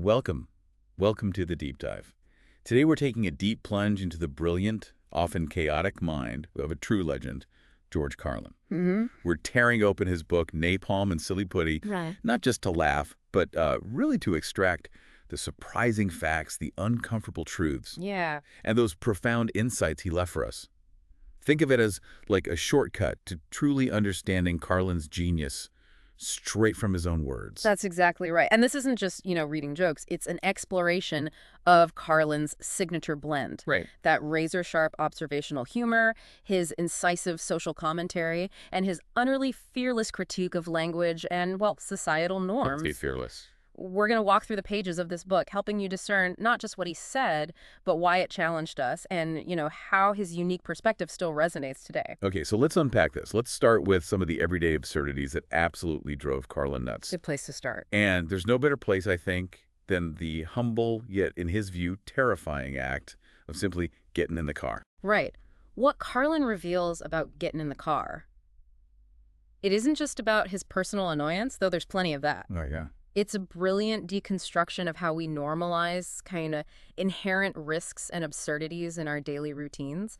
Welcome. Welcome to the deep dive. Today we're taking a deep plunge into the brilliant, often chaotic mind of a true legend, George Carlin. We're tearing open his book, Napalm Silly Putty, not just to laugh, but really to extract the surprising facts, the uncomfortable truths, and those profound insights he left for us. Think of it as like a shortcut to truly understanding Carlin's genius straight from his own words. That's exactly right. And this isn't just, reading jokes. It's an exploration of Carlin's signature blend. Right. That razor-sharp observational humor, his incisive social commentary, and his utterly fearless critique of language and, well, societal norms. Let's be fearless. We're going to walk through the pages of this book, helping you discern not just what he said, but why it challenged us and, how his unique perspective still resonates today. Okay, so let's unpack this. Let's start with some of the everyday absurdities that absolutely drove Carlin nuts. Good place to start. And there's no better place, I think, than the humble, yet in his view, terrifying act of simply getting in the car. Right. What Carlin reveals about getting in the car, it isn't just about his personal annoyance, though there's plenty of that. Oh, yeah. It's a brilliant deconstruction of how we normalize kind of inherent risks and absurdities in our daily routines.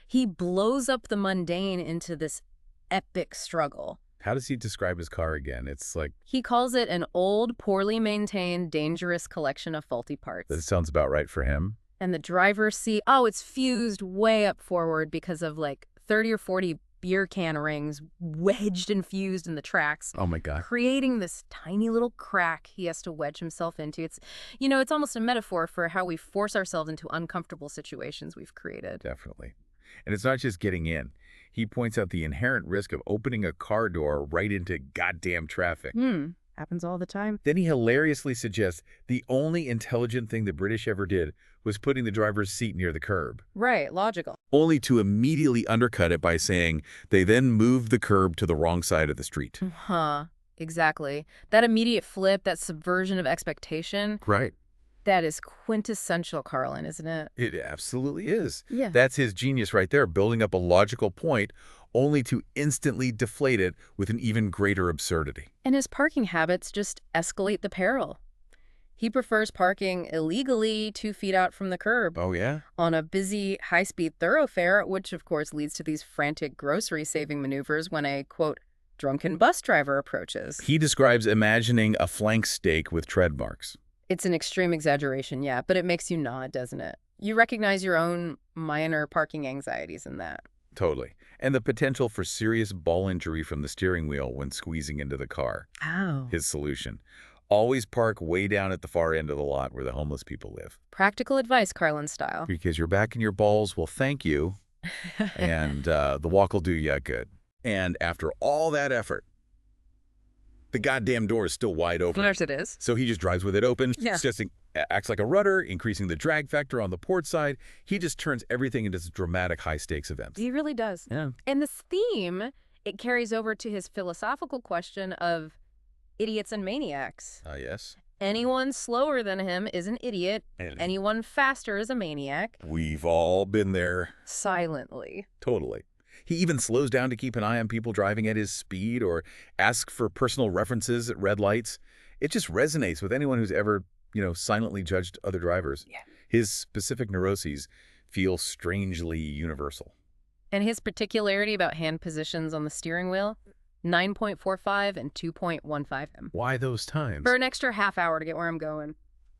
He blows up the mundane into this epic struggle. How does he describe his car again? It's like... He calls it an old, poorly maintained, dangerous collection of faulty parts. That sounds about right for him. And the driver's seat, it's fused way up forward because of like 30 or 40 beer can rings wedged and fused in the tracks. Oh my God. Creating this tiny little crack he has to wedge himself into. It's, it's almost a metaphor for how we force ourselves into uncomfortable situations we've created. Definitely. And it's not just getting in. He points out the inherent risk of opening a car door right into goddamn traffic. Happens all the time. Then he hilariously suggests the only intelligent thing the British ever did was putting the driver's seat near the curb. Right, logical. Only to immediately undercut it by saying they then moved the curb to the wrong side of the street. Exactly. That immediate flip, that subversion of expectation. Right. That is quintessential Carlin, isn't it? It absolutely is. Yeah. That's his genius right there, building up a logical point only to instantly deflate it with an even greater absurdity. And his parking habits just escalate the peril. He prefers parking illegally 2 feet out from the curb. Oh, yeah? On a busy, high-speed thoroughfare, which, of course, leads to these frantic grocery-saving maneuvers when a, quote, drunken bus driver approaches. He describes imagining a flank steak with tread marks. It's an extreme exaggeration, yeah, but it makes you nod, doesn't it? You recognize your own minor parking anxieties in that. Totally. And the potential for serious ball injury from the steering wheel when squeezing into the car. Oh. His solution. Always park way down at the far end of the lot where the homeless people live. Practical advice, Carlin style. Because your back and your balls will thank you, and the walk will do you good. And after all that effort, the goddamn door is still wide open. Of course it is. So he just drives with it open, Yeah. acts like a rudder, increasing the drag factor on the port side. He just turns everything into this dramatic high-stakes event. He really does. Yeah. And this theme, it carries over to his philosophical question of idiots and maniacs. Yes. Anyone slower than him is an idiot. And Anyone faster is a maniac. we've all been there. Silently. Totally. He even slows down to keep an eye on people driving at his speed or asks for personal references at red lights. It just resonates with anyone who's ever, silently judged other drivers. Yeah. His specific neuroses feel strangely universal. And his particularity about hand positions on the steering wheel, 9.45 and 2.15 M. Why those times? For an extra half hour to get where I'm going.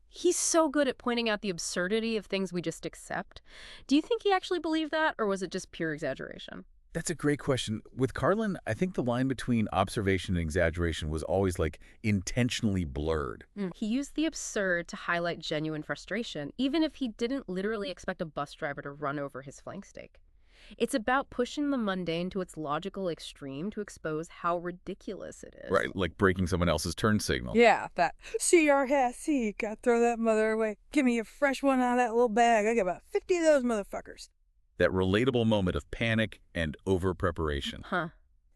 He's so good at pointing out the absurdity of things we just accept. Do you think he actually believed that, or was it just pure exaggeration? That's a great question. With Carlin, I think the line between observation and exaggeration was always intentionally blurred. He used the absurd to highlight genuine frustration, even if he didn't literally expect a bus driver to run over his flank steak. It's about pushing the mundane to its logical extreme to expose how ridiculous it is. Right, like breaking someone else's turn signal. Yeah, that. See our hat, see, gotta throw that mother away. Give me a fresh one out of that little bag. I got about 50 of those motherfuckers. That relatable moment of panic and over-preparation.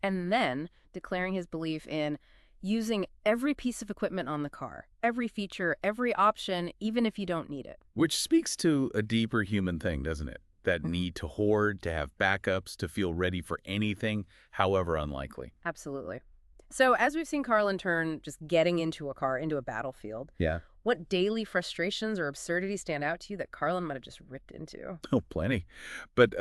And then declaring his belief in using every piece of equipment on the car, every feature, every option, even if you don't need it. Which speaks to a deeper human thing, doesn't it? That need to hoard, to have backups, to feel ready for anything, however unlikely. Absolutely. So as we've seen Carlin turn just getting into a car into a battlefield, Yeah. What daily frustrations or absurdities stand out to you that Carlin might have just ripped into? Oh, plenty. But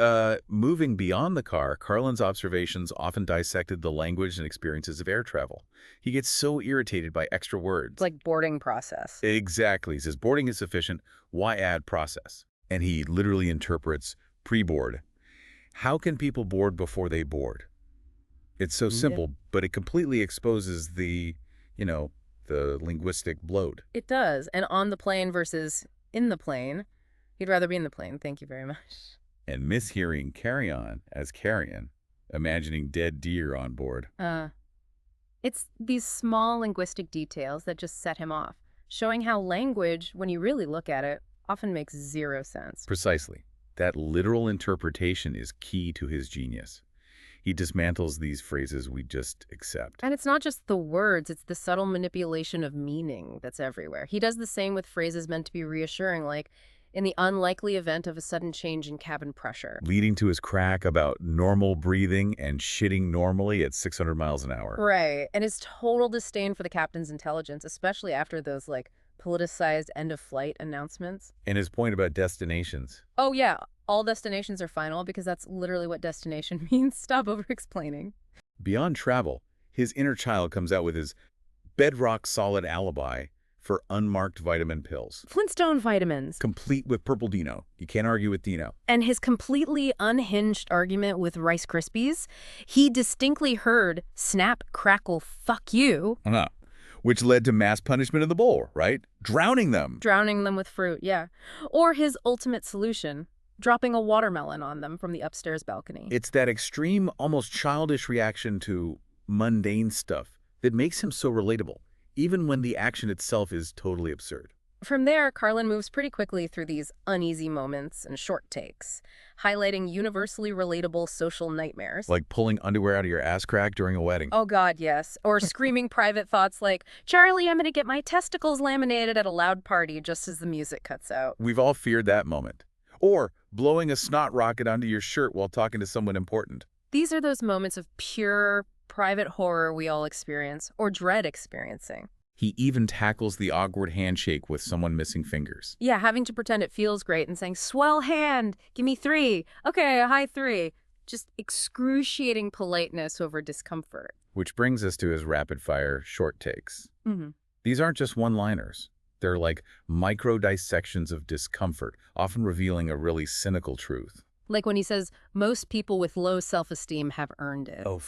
moving beyond the car, Carlin's observations often dissected the language and experiences of air travel. He gets so irritated by extra words. Like boarding process. Exactly. He says boarding is sufficient. Why add process? And he literally interprets pre-board. How can people board before they board? It's so simple, but it completely exposes the linguistic bloat. It does. And on the plane versus in the plane. He'd rather be in the plane. Thank you very much. And mishearing carry-on as carrion, imagining dead deer on board. It's these small linguistic details that just set him off, showing how language, when you really look at it, often makes zero sense. Precisely. That literal interpretation is key to his genius. He dismantles these phrases we just accept. And it's not just the words, it's the subtle manipulation of meaning that's everywhere. He does the same with phrases meant to be reassuring, like, in the unlikely event of a sudden change in cabin pressure. Leading to his crack about normal breathing and shitting normally at 600 miles an hour. Right. And his total disdain for the captain's intelligence, especially after those, politicized end-of-flight announcements. And his point about destinations. Oh, yeah. All destinations are final because that's literally what destination means. Stop over-explaining. Beyond travel, his inner child comes out with his bedrock solid alibi for unmarked vitamin pills. Flintstone vitamins. Complete with purple Dino. You can't argue with Dino. And his completely unhinged argument with Rice Krispies, he distinctly heard snap, crackle, fuck you. Which led to mass punishment in the bowl, right? Drowning them. Drowning them with fruit, yeah. Or his ultimate solution, dropping a watermelon on them from the upstairs balcony. It's that extreme, almost childish reaction to mundane stuff that makes him so relatable, even when the action itself is totally absurd. From there, Carlin moves pretty quickly through these uneasy moments and short takes, highlighting universally relatable social nightmares. Like pulling underwear out of your ass crack during a wedding. Oh, God, yes. Or screaming private thoughts like, Charlie, I'm going to get my testicles laminated at a loud party just as the music cuts out. We've all feared that moment. Or blowing a snot rocket onto your shirt while talking to someone important. These are those moments of pure private horror we all experience, or dread experiencing. He even tackles the awkward handshake with someone missing fingers. Yeah, having to pretend it feels great and saying, swell hand, give me 3. Okay, a high 3. Just excruciating politeness over discomfort. Which brings us to his rapid-fire short takes. Mm-hmm. These aren't just one-liners. They're like micro-dissections of discomfort, often revealing a really cynical truth. Like when he says, most people with low self-esteem have earned it. Oh,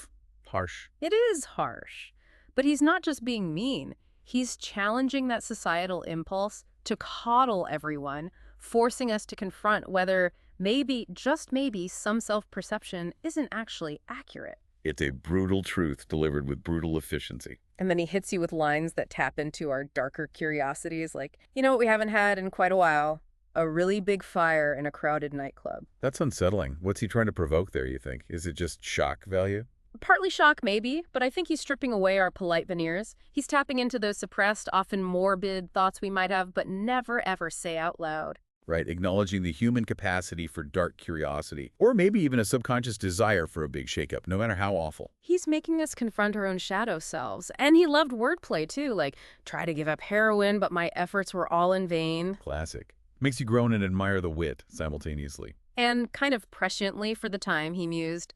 harsh. It is harsh. But he's not just being mean. He's challenging that societal impulse to coddle everyone, forcing us to confront whether maybe, just maybe, some self-perception isn't actually accurate. It's a brutal truth delivered with brutal efficiency. And then he hits you with lines that tap into our darker curiosities, like, you know what we haven't had in quite a while? A really big fire in a crowded nightclub. That's unsettling. What's he trying to provoke there, you think? Is it just shock value? Partly shock, maybe, but I think he's stripping away our polite veneers. He's tapping into those suppressed, often morbid thoughts we might have, but never ever say out loud. Right, acknowledging the human capacity for dark curiosity, or maybe even a subconscious desire for a big shakeup, no matter how awful. He's making us confront our own shadow selves. And he loved wordplay, too, like, try to give up heroin, but my efforts were all in vain. Classic. Makes you groan and admire the wit simultaneously. And kind of presciently for the time, he mused,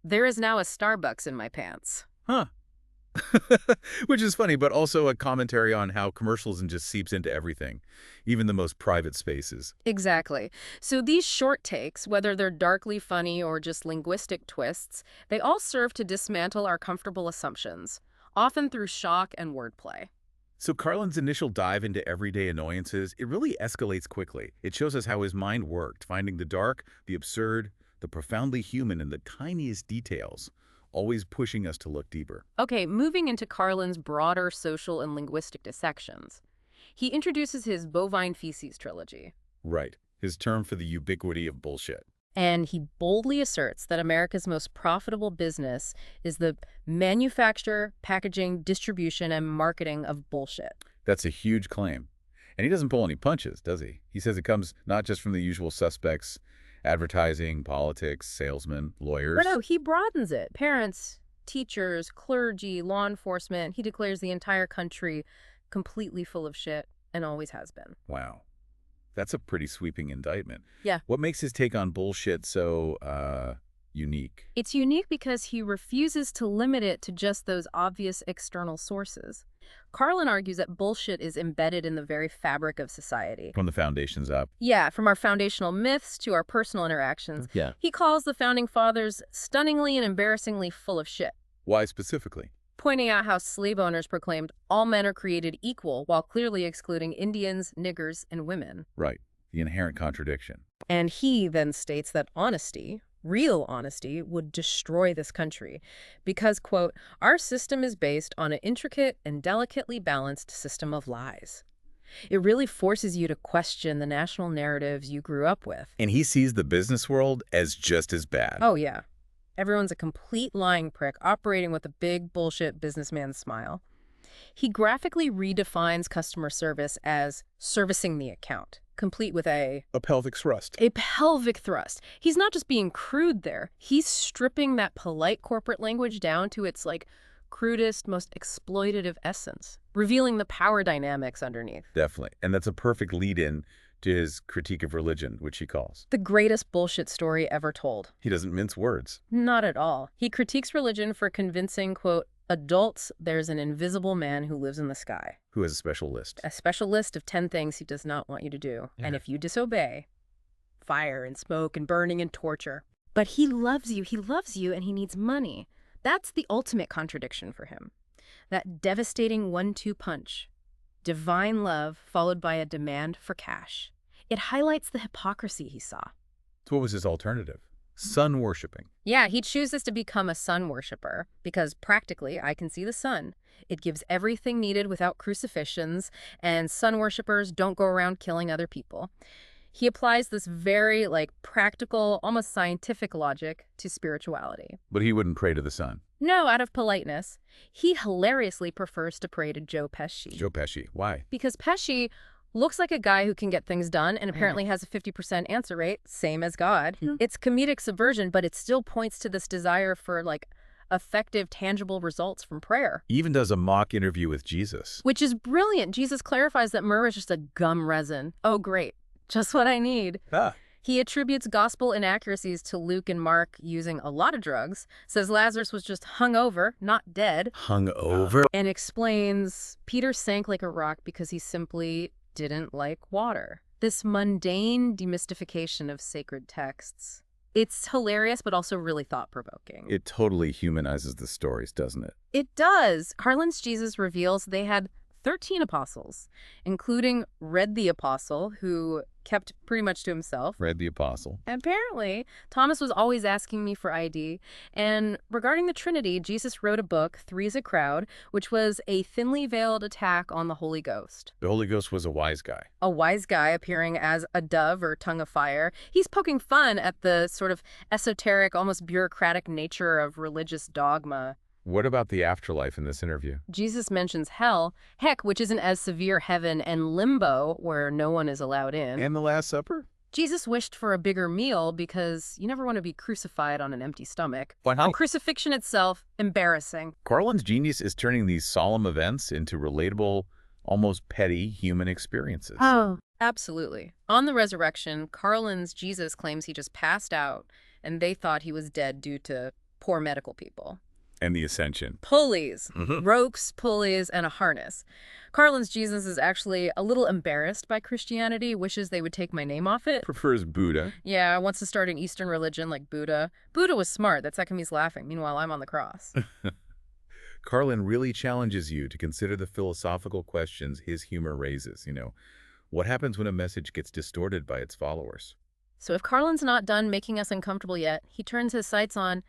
there is now a Starbucks in my pants. Huh. Which is funny, but also a commentary on how commercialism just seeps into everything, even the most private spaces. Exactly. So these short takes, whether they're darkly funny or just linguistic twists, they all serve to dismantle our comfortable assumptions, often through shock and wordplay. So Carlin's initial dive into everyday annoyances, it really escalates quickly. It shows us how his mind worked, finding the dark, the absurd, the profoundly human in the tiniest details, always pushing us to look deeper. Okay, moving into Carlin's broader social and linguistic dissections. He introduces his bovine feces trilogy. Right, his term for the ubiquity of bullshit. And he boldly asserts that America's most profitable business is the manufacture, packaging, distribution, and marketing of bullshit. That's a huge claim. And he doesn't pull any punches, does he? He says it comes not just from the usual suspects, advertising, politics, salesmen, lawyers. No, he broadens it. Parents, teachers, clergy, law enforcement. He declares the entire country completely full of shit. and always has been. Wow. That's a pretty sweeping indictment. Yeah. What makes his take on bullshit so, unique? It's unique because he refuses to limit it to just those obvious external sources. Carlin argues that bullshit is embedded in the very fabric of society. From the foundations up. Yeah, from our foundational myths to our personal interactions. Yeah. He calls the founding fathers stunningly and embarrassingly full of shit, Why specifically? pointing out how slave owners proclaimed all men are created equal while clearly excluding Indians, niggers, and women. Right. The inherent contradiction. And he then states that honesty, real honesty, would destroy this country because, quote, our system is based on an intricate and delicately balanced system of lies. It really forces you to question the national narratives you grew up with. And he sees the business world as just as bad. Oh, yeah. Everyone's a complete lying prick operating with a big bullshit businessman smile. He graphically redefines customer service as servicing the account, complete with a pelvic thrust. A pelvic thrust. He's not just being crude there. He's stripping that polite corporate language down to its, crudest, most exploitative essence, revealing the power dynamics underneath. Definitely. And that's a perfect lead-in to his critique of religion, which he calls the greatest bullshit story ever told. He doesn't mince words. Not at all. He critiques religion for convincing, quote, adults there's an invisible man who lives in the sky. Who has a special list. A special list of 10 things he does not want you to do. Yeah. And if you disobey, fire and smoke and burning and torture. But he loves you, and he needs money. That's the ultimate contradiction for him. That devastating 1-2 punch. Divine love followed by a demand for cash. It highlights the hypocrisy he saw. So what was his alternative? Sun worshipping. Yeah, he chooses to become a sun worshiper because practically I can see the sun. It gives everything needed without crucifixions, and sun worshipers don't go around killing other people. He applies this very, practical, almost scientific logic to spirituality. But he wouldn't pray to the sun. No, out of politeness. He hilariously prefers to pray to Joe Pesci. Joe Pesci. Why? Because Pesci looks like a guy who can get things done and apparently has a 50% answer rate, same as God. It's comedic subversion, but it still points to this desire for, effective, tangible results from prayer. He even does a mock interview with Jesus. Which is brilliant. Jesus clarifies that myrrh is just a gum resin. Oh, great. Just what I need. Ah. He attributes gospel inaccuracies to Luke and Mark using a lot of drugs, says Lazarus was just hung over, not dead. Hung over? And explains Peter sank like a rock because he simply didn't like water. This mundane demystification of sacred texts. It's hilarious, but also really thought-provoking. It totally humanizes the stories, doesn't it? It does. Carlin's Jesus reveals they had 13 apostles, including Red the Apostle, who kept pretty much to himself. Red the Apostle. Apparently, Thomas was always asking me for ID. And regarding the Trinity, Jesus wrote a book, Three's a Crowd, which was a thinly veiled attack on the Holy Ghost. The Holy Ghost was a wise guy. A wise guy appearing as a dove or tongue of fire. He's poking fun at the sort of esoteric, almost bureaucratic nature of religious dogma. What about the afterlife in this interview? Jesus mentions hell, heck, which isn't as severe heaven, and limbo, where no one is allowed in. And the Last Supper? Jesus wished for a bigger meal because you never want to be crucified on an empty stomach. Why not? Crucifixion itself, embarrassing. Carlin's genius is turning these solemn events into relatable, almost petty human experiences. Oh, absolutely. On the resurrection, Carlin's Jesus claims he just passed out, and they thought he was dead due to poor medical people. And the Ascension. Pulleys, ropes, pulleys, and a harness. Carlin's Jesus is actually a little embarrassed by Christianity, wishes they would take my name off it. Prefers Buddha. Yeah, wants to start an Eastern religion like Buddha. Buddha was smart. That's how come he's laughing. Meanwhile, I'm on the cross. Carlin really challenges you to consider the philosophical questions his humor raises. What happens when a message gets distorted by its followers? So if Carlin's not done making us uncomfortable yet, he turns his sights on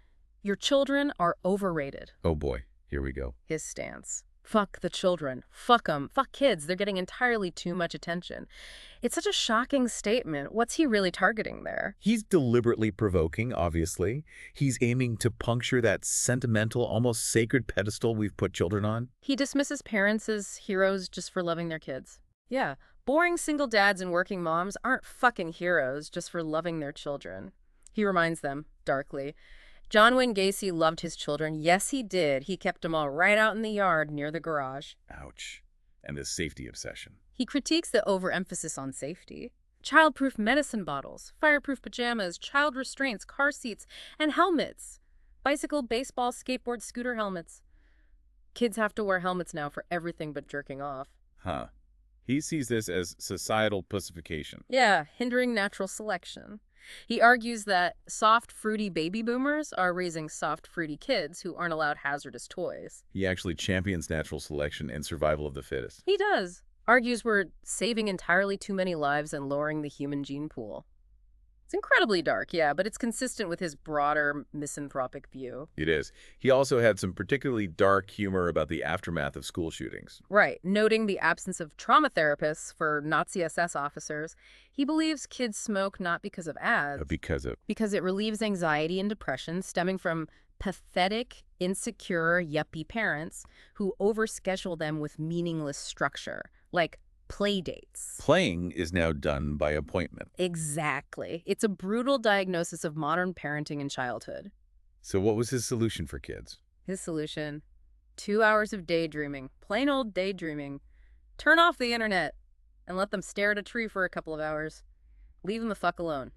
your children are overrated. Oh boy, here we go. His stance. Fuck the children. Fuck them. Fuck kids. They're getting entirely too much attention. It's such a shocking statement. What's he really targeting there? He's deliberately provoking, obviously. He's aiming to puncture that sentimental, almost sacred pedestal we've put children on. He dismisses parents as heroes just for loving their kids. Yeah, boring single dads and working moms aren't fucking heroes just for loving their children. He reminds them, darkly, John Wayne Gacy loved his children. Yes, he did. He kept them all right out in the yard near the garage. Ouch. and this safety obsession. He critiques the overemphasis on safety. Child-proof medicine bottles, fireproof pajamas, child restraints, car seats, and helmets. Bicycle, baseball, skateboard, scooter helmets. Kids have to wear helmets now for everything but jerking off. Huh. He sees this as societal pussification. Yeah, hindering natural selection. He argues that soft, fruity baby boomers are raising soft, fruity kids who aren't allowed hazardous toys. He actually champions natural selection and survival of the fittest. He does. Argues we're saving entirely too many lives and lowering the human gene pool. It's incredibly dark, yeah, but it's consistent with his broader misanthropic view. It is. He also had some particularly dark humor about the aftermath of school shootings. Right, noting the absence of trauma therapists for Nazi SS officers. He believes kids smoke not because of ads. Because Because it relieves anxiety and depression stemming from pathetic, insecure, yuppie parents who overschedule them with meaningless structure, like play dates. Playing is now done by appointment. Exactly. It's a brutal diagnosis of modern parenting and childhood. So what was his solution for kids? His solution: 2 hours of daydreaming. Plain old daydreaming. Turn off the internet and let them stare at a tree for a couple of hours. Leave them the fuck alone.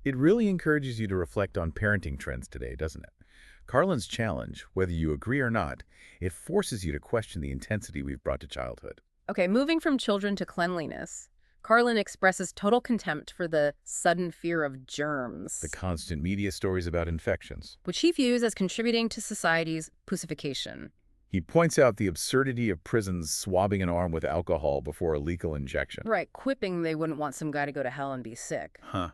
It really encourages you to reflect on parenting trends today, doesn't it? Carlin's challenge, whether you agree or not, it forces you to question the intensity we've brought to childhood. Okay, moving from children to cleanliness, Carlin expresses total contempt for the sudden fear of germs, The constant media stories about infections. which he views as contributing to society's pussification. He points out the absurdity of prisons swabbing an arm with alcohol before a lethal injection. Right, quipping they wouldn't want some guy to go to hell and be sick. Huh.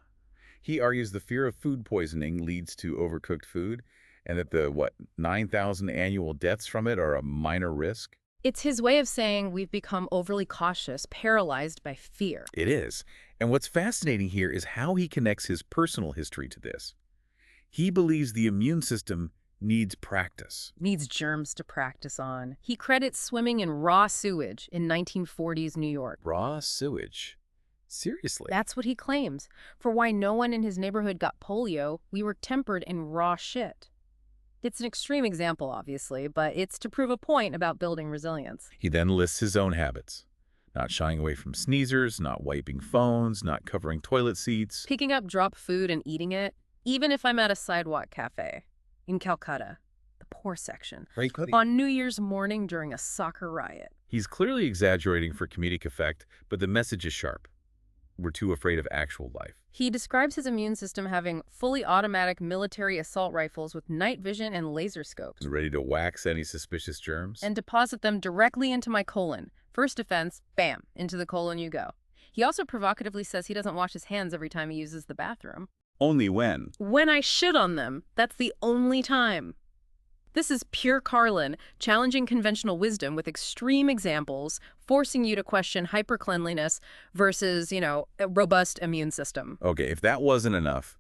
He argues the fear of food poisoning leads to overcooked food, and that the, 9,000 annual deaths from it are a minor risk? It's his way of saying we've become overly cautious, paralyzed by fear. It is. And what's fascinating here is how he connects his personal history to this. He believes the immune system needs practice. Needs germs to practice on. He credits swimming in raw sewage in 1940s New York. Raw sewage? Seriously? That's what he claims. For why no one in his neighborhood got polio, we were tempered in raw shit. It's an extreme example, obviously, but it's to prove a point about building resilience. He then lists his own habits. Not shying away from sneezers, not wiping phones, not covering toilet seats. Picking up drop food and eating it, even if I'm at a sidewalk cafe in Calcutta, the poor section, Right? on New Year's morning during a soccer riot. He's clearly exaggerating for comedic effect, but the message is sharp. We're too afraid of actual life. He describes his immune system having fully automatic military assault rifles with night vision and laser scopes. Ready to wax any suspicious germs? And deposit them directly into my colon. First defense, bam, into the colon you go. He also provocatively says he doesn't wash his hands every time he uses the bathroom. Only when? When I shit on them, that's the only time. This is pure Carlin, challenging conventional wisdom with extreme examples, forcing you to question hypercleanliness versus, a robust immune system. Okay, if that wasn't enough,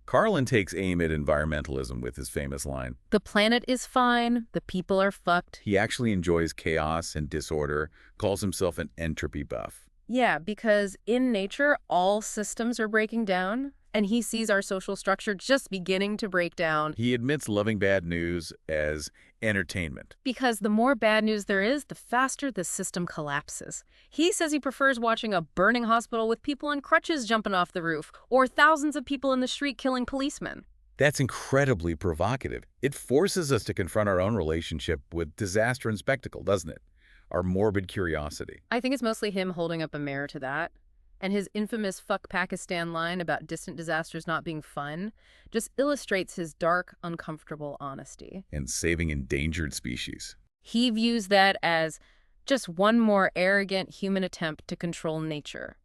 Carlin takes aim at environmentalism with his famous line. The planet is fine, the people are fucked. He actually enjoys chaos and disorder, calls himself an entropy buff. Yeah, because in nature, all systems are breaking down, and he sees our social structure just beginning to break down. He admits loving bad news as entertainment. Because the more bad news there is, the faster the system collapses. He says he prefers watching a burning hospital with people on crutches jumping off the roof, or thousands of people in the street killing policemen. That's incredibly provocative. It forces us to confront our own relationship with disaster and spectacle, doesn't it? Our morbid curiosity. I think it's mostly him holding up a mirror to that. And his infamous "fuck Pakistan" line about distant disasters not being fun just illustrates his dark, uncomfortable honesty. And saving endangered species. He views that as just one more arrogant human attempt to control nature.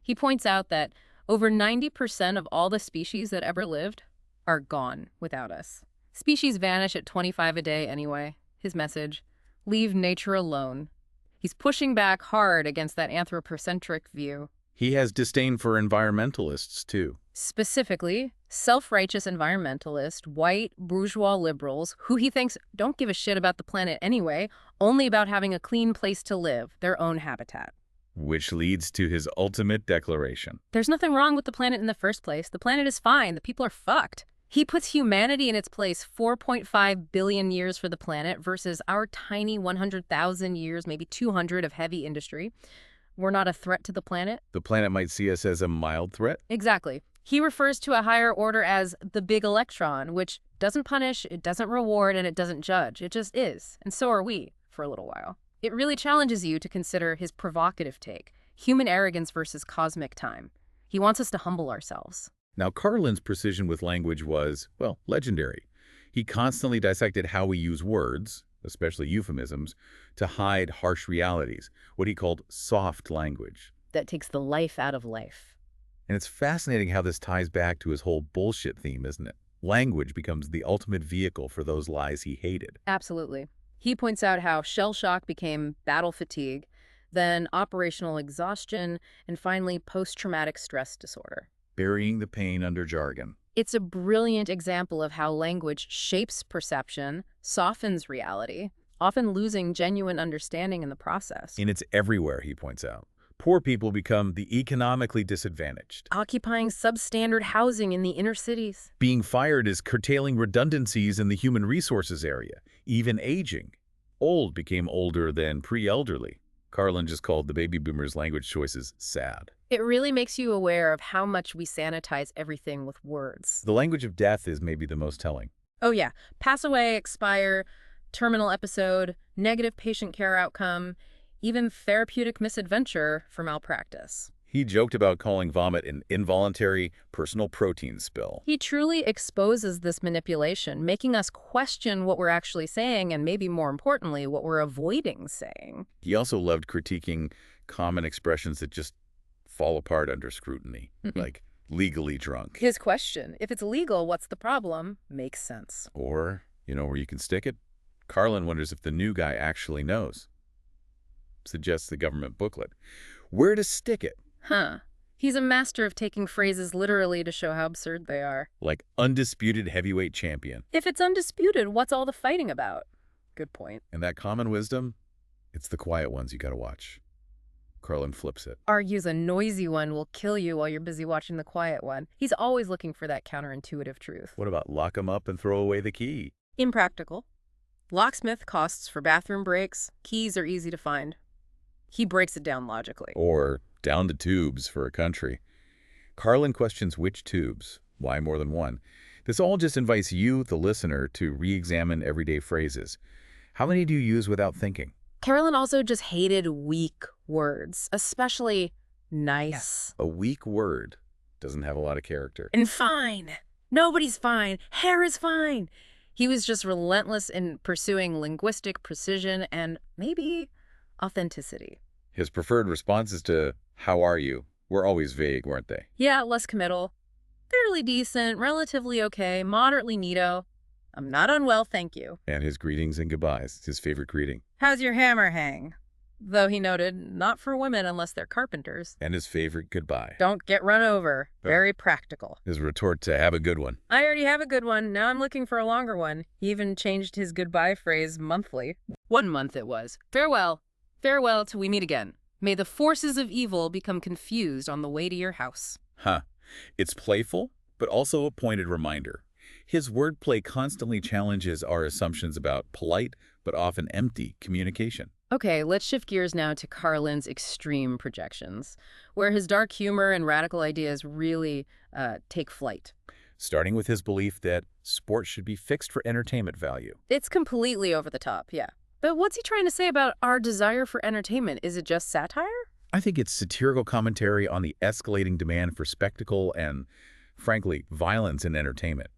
He points out that over 90% of all the species that ever lived are gone without us. Species vanish at 25 a day anyway. His message: leave nature alone. He's pushing back hard against that anthropocentric view. He has disdain for environmentalists, too. Specifically, self-righteous environmentalist, white, bourgeois liberals, who he thinks don't give a shit about the planet anyway, only about having a clean place to live, their own habitat. Which leads to his ultimate declaration. There's nothing wrong with the planet in the first place. The planet is fine. The people are fucked. He puts humanity in its place, 4.5 billion years for the planet versus our tiny 100,000 years, maybe 200 of heavy industry. We're not a threat to the planet. The planet might see us as a mild threat? Exactly. He refers to a higher order as the big electron, which doesn't punish, it doesn't reward, and it doesn't judge. It just is. And so are we, for a little while. It really challenges you to consider his provocative take, human arrogance versus cosmic time. He wants us to humble ourselves. Now, Carlin's precision with language was, well, legendary. He constantly dissected how we use words, especially euphemisms, to hide harsh realities, what he called soft language. That takes the life out of life. And it's fascinating how this ties back to his whole bullshit theme, isn't it? Language becomes the ultimate vehicle for those lies he hated. Absolutely. He points out how shell shock became battle fatigue, then operational exhaustion, and finally post-traumatic stress disorder. Burying the pain under jargon. It's a brilliant example of how language shapes perception, softens reality, often losing genuine understanding in the process. And it's everywhere, he points out. Poor people become the economically disadvantaged. Occupying substandard housing in the inner cities. Being fired is curtailing redundancies in the human resources area. Even aging. Old became older than pre-elderly. Carlin just called the baby boomers' language choices sad. It really makes you aware of how much we sanitize everything with words. The language of death is maybe the most telling. Oh yeah, pass away, expire, terminal episode, negative patient care outcome, even therapeutic misadventure for malpractice. He joked about calling vomit an involuntary personal protein spill. He truly exposes this manipulation, making us question what we're actually saying and maybe more importantly, what we're avoiding saying. He also loved critiquing common expressions that just fall apart under scrutiny, like legally drunk. His question, if it's legal, what's the problem, makes sense. Or, you know where you can stick it? Carlin wonders if the new guy actually knows. Suggests the government booklet. Where to stick it? Huh. He's a master of taking phrases literally to show how absurd they are. Like undisputed heavyweight champion. If it's undisputed, what's all the fighting about? Good point. And that common wisdom? It's the quiet ones you gotta watch. Carlin flips it. Argues a noisy one will kill you while you're busy watching the quiet one. He's always looking for that counterintuitive truth. What about lock 'em up and throw away the key? Impractical. Locksmith costs for bathroom breaks. Keys are easy to find. He breaks it down logically. Or down the tubes for a country. Carlin questions which tubes, why more than one. This all just invites you, the listener, to re-examine everyday phrases. How many do you use without thinking? Carolyn also just hated weak words, especially nice. A weak word doesn't have a lot of character. And fine. Nobody's fine. Hair is fine. He was just relentless in pursuing linguistic precision and maybe authenticity. His preferred responses to, "How are you?" were always vague, weren't they? Yeah, less committal. Fairly decent, relatively okay, moderately neato. I'm not unwell, thank you. And his greetings and goodbyes, his favorite greeting. How's your hammer hang? Though he noted, not for women unless they're carpenters. And his favorite goodbye. Don't get run over. Very practical. His retort to have a good one. I already have a good one. Now I'm looking for a longer one. He even changed his goodbye phrase monthly. 1 month it was. Farewell. Farewell till we meet again. May the forces of evil become confused on the way to your house. Huh. It's playful, but also a pointed reminder. His wordplay constantly challenges our assumptions about polite, but often empty communication. Okay, let's shift gears now to Carlin's extreme projections, where his dark humor and radical ideas really take flight. Starting with his belief that sports should be fixed for entertainment value. It's completely over the top, yeah. But what's he trying to say about our desire for entertainment? Is it just satire? I think it's satirical commentary on the escalating demand for spectacle and, frankly, violence in entertainment.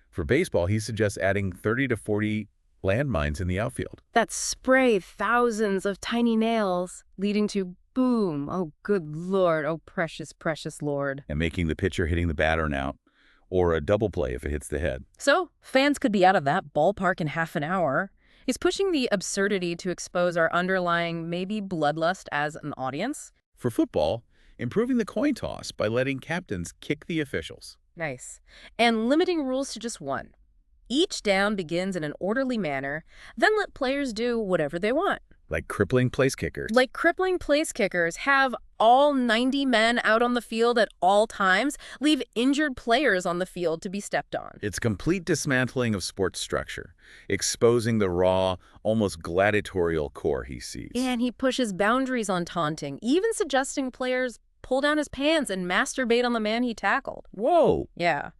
For baseball, he suggests adding 30 to 40 landmines in the outfield. That spray thousands of tiny nails, leading to boom. Oh, good Lord. Oh, precious, precious Lord. And making the pitcher hitting the batter an out, or a double play if it hits the head. So, fans could be out of that ballpark in half an hour. He's pushing the absurdity to expose our underlying, maybe bloodlust as an audience. For football, improving the coin toss by letting captains kick the officials. Nice. And limiting rules to just one. Each down begins in an orderly manner, then let players do whatever they want. Like crippling place kickers. Like crippling place kickers, have all 90 men out on the field at all times, leave injured players on the field to be stepped on. It's complete dismantling of sports structure, exposing the raw, almost gladiatorial core he sees. And he pushes boundaries on taunting, even suggesting players pull down his pants and masturbate on the man he tackled. Whoa! Yeah.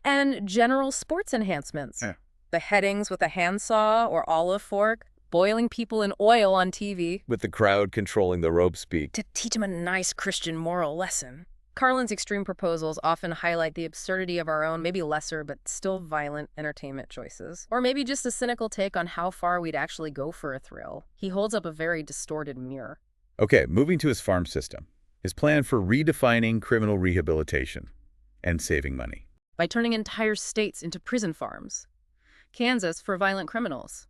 And general sports enhancements. Yeah. Beheadings with a handsaw or olive fork, boiling people in oil on TV. With the crowd controlling the rope speak. To teach him a nice Christian moral lesson. Carlin's extreme proposals often highlight the absurdity of our own, maybe lesser but still violent entertainment choices. Or maybe just a cynical take on how far we'd actually go for a thrill. He holds up a very distorted mirror. Okay, moving to his farm system. His plan for redefining criminal rehabilitation and saving money. By turning entire states into prison farms. Kansas for violent criminals.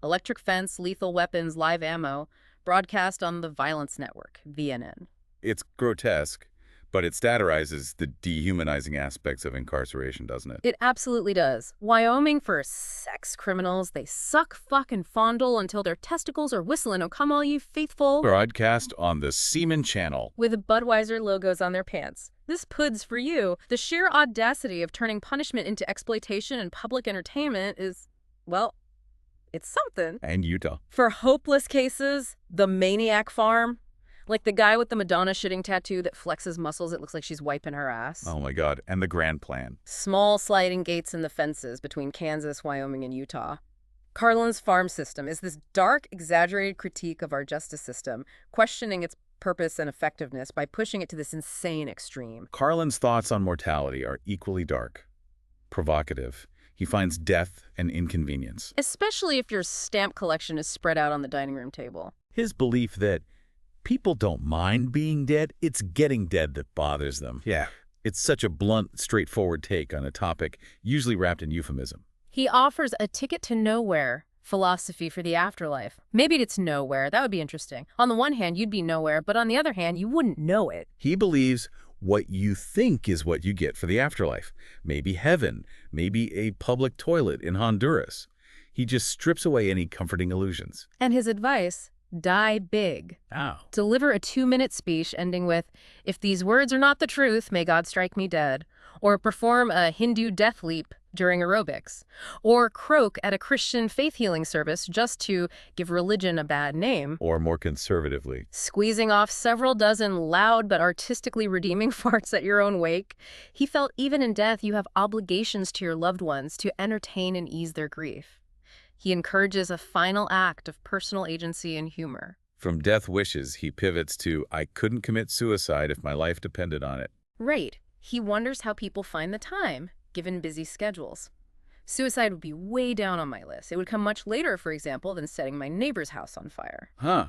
Electric fence, lethal weapons, live ammo, broadcast on the Violence Network, VNN. It's grotesque, but it satirizes the dehumanizing aspects of incarceration, doesn't it? It absolutely does. Wyoming for sex criminals. They suck, fuck, and fondle until their testicles are whistling, "Oh, come all you faithful." Broadcast on the Seaman Channel. With Budweiser logos on their pants. This pud's for you. The sheer audacity of turning punishment into exploitation and public entertainment is, well, it's something. And Utah. For hopeless cases, the Maniac Farm. Like the guy with the Madonna shitting tattoo that flexes muscles, it looks like she's wiping her ass. Oh my God. And the grand plan. Small sliding gates in the fences between Kansas, Wyoming, and Utah. Carlin's farm system is this dark, exaggerated critique of our justice system, questioning its purpose and effectiveness by pushing it to this insane extreme. Carlin's thoughts on mortality are equally dark, provocative. He finds death and inconvenience. Especially if your stamp collection is spread out on the dining room table. His belief that people don't mind being dead, it's getting dead that bothers them. Yeah. It's such a blunt, straightforward take on a topic usually wrapped in euphemism. He offers a ticket to nowhere philosophy for the afterlife. Maybe it's nowhere. That would be interesting. On the one hand, you'd be nowhere, but on the other hand, you wouldn't know it. He believes what you think is what you get for the afterlife. Maybe heaven, maybe a public toilet in Honduras. He just strips away any comforting illusions. And his advice, die big. Ow. Deliver a 2-minute speech ending with, "If these words are not the truth, may God strike me dead." Or perform a Hindu death leap during aerobics. Or croak at a Christian faith healing service just to give religion a bad name. Or more conservatively. Squeezing off several dozen loud but artistically redeeming farts at your own wake. He felt even in death you have obligations to your loved ones to entertain and ease their grief. He encourages a final act of personal agency and humor. From death wishes, he pivots to, I couldn't commit suicide if my life depended on it. Right. He wonders how people find the time, given busy schedules. Suicide would be way down on my list. It would come much later, for example, than setting my neighbor's house on fire. Huh.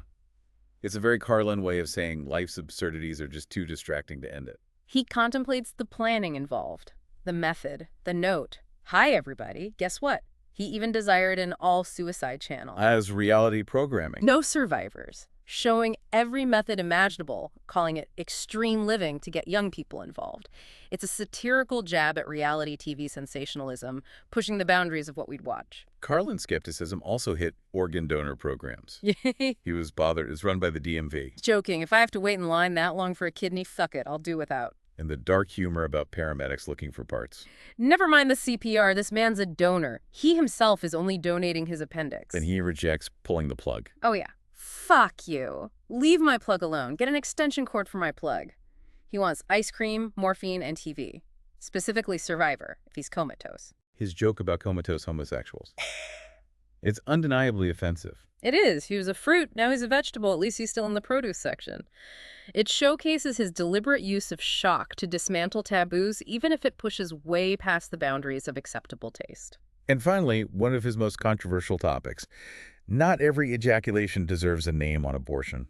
It's a very Carlin way of saying life's absurdities are just too distracting to end it. He contemplates the planning involved, the method, the note. Hi, everybody. Guess what? He even desired an all-suicide channel. As reality programming. No survivors. Showing every method imaginable, calling it extreme living to get young people involved. It's a satirical jab at reality TV sensationalism, pushing the boundaries of what we'd watch. Carlin's skepticism also hit organ donor programs. He was bothered. It's run by the DMV. Joking. If I have to wait in line that long for a kidney, fuck it. I'll do without. And the dark humor about paramedics looking for parts. Never mind the CPR. This man's a donor. He himself is only donating his appendix. And he rejects pulling the plug. Oh, yeah. Fuck you. Leave my plug alone. Get an extension cord for my plug. He wants ice cream, morphine, and TV. Specifically Survivor, if he's comatose. His joke about comatose homosexuals. It's undeniably offensive. It is. He was a fruit, now he's a vegetable. At least he's still in the produce section. It showcases his deliberate use of shock to dismantle taboos, even if it pushes way past the boundaries of acceptable taste. And finally, one of his most controversial topics. Not every ejaculation deserves a name on abortion.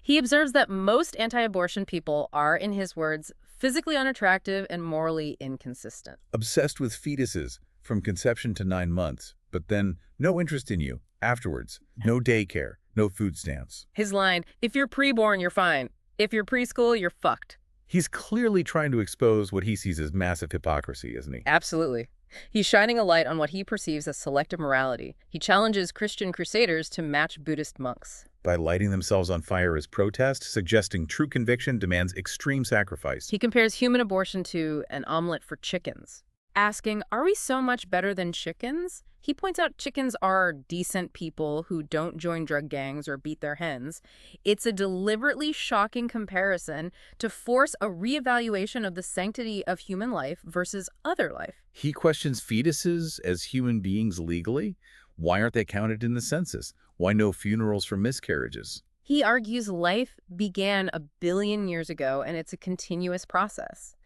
He observes that most anti-abortion people are, in his words, physically unattractive and morally inconsistent. Obsessed with fetuses from conception to 9 months, but then no interest in you afterwards. No daycare, no food stamps. His line, if you're preborn, you're fine. If you're preschool, you're fucked. He's clearly trying to expose what he sees as massive hypocrisy, isn't he? Absolutely. He's shining a light on what he perceives as selective morality. He challenges Christian crusaders to match Buddhist monks. By lighting themselves on fire as protest, suggesting true conviction demands extreme sacrifice. He compares human abortion to an omelet for chickens, asking, are we so much better than chickens? He points out chickens are decent people who don't join drug gangs or beat their hens. It's a deliberately shocking comparison to force a reevaluation of the sanctity of human life versus other life. He questions fetuses as human beings legally. Why aren't they counted in the census? Why no funerals for miscarriages? He argues life began 1 billion years ago and it's a continuous process.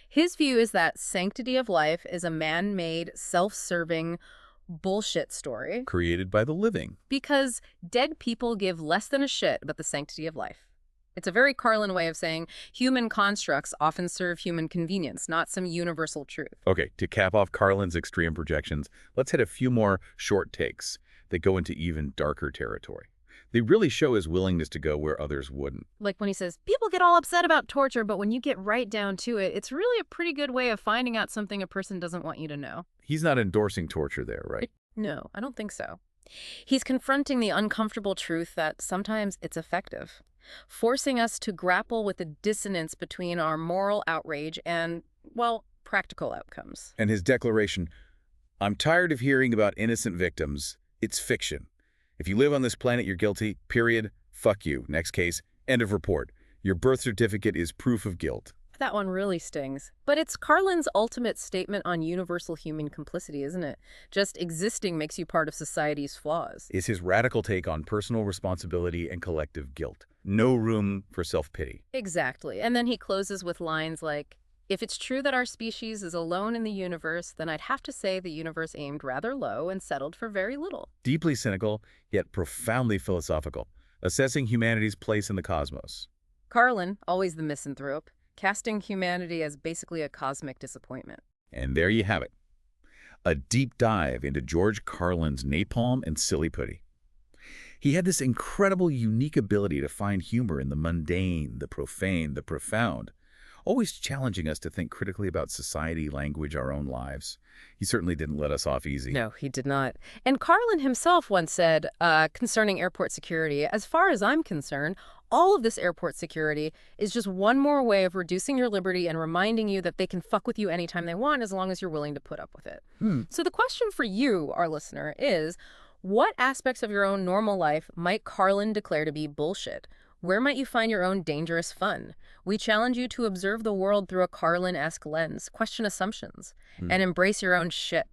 His view is that sanctity of life is a man-made, self-serving bullshit story. Created by the living. Because dead people give less than a shit about the sanctity of life. It's a very Carlin way of saying human constructs often serve human convenience, not some universal truth. Okay, to cap off Carlin's extreme projections, let's hit a few more short takes that go into even darker territory. They really show his willingness to go where others wouldn't. Like when he says, people get all upset about torture, but when you get right down to it, it's really a pretty good way of finding out something a person doesn't want you to know. He's not endorsing torture there, right? No, I don't think so. He's confronting the uncomfortable truth that sometimes it's effective, forcing us to grapple with the dissonance between our moral outrage and, well, practical outcomes. And his declaration, I'm tired of hearing about innocent victims. It's fiction. If you live on this planet, you're guilty, period. Fuck you. Next case. End of report. Your birth certificate is proof of guilt. That one really stings. But it's Carlin's ultimate statement on universal human complicity, isn't it? Just existing makes you part of society's flaws. Is his radical take on personal responsibility and collective guilt. No room for self-pity. Exactly. And then he closes with lines like, if it's true that our species is alone in the universe, then I'd have to say the universe aimed rather low and settled for very little. Deeply cynical, yet profoundly philosophical, assessing humanity's place in the cosmos. Carlin, always the misanthrope, casting humanity as basically a cosmic disappointment. And there you have it. A deep dive into George Carlin's Napalm and Silly Putty. He had this incredible, unique ability to find humor in the mundane, the profane, the profound, always challenging us to think critically about society, language, our own lives. He certainly didn't let us off easy. No, he did not. And Carlin himself once said, concerning airport security, as far as I'm concerned, all of this airport security is just one more way of reducing your liberty and reminding you that they can fuck with you anytime they want as long as you're willing to put up with it. So the question for you, our listener, is what aspects of your own normal life might Carlin declare to be bullshit? Where might you find your own dangerous fun? We challenge you to observe the world through a Carlin-esque lens, question assumptions, and embrace your own shit.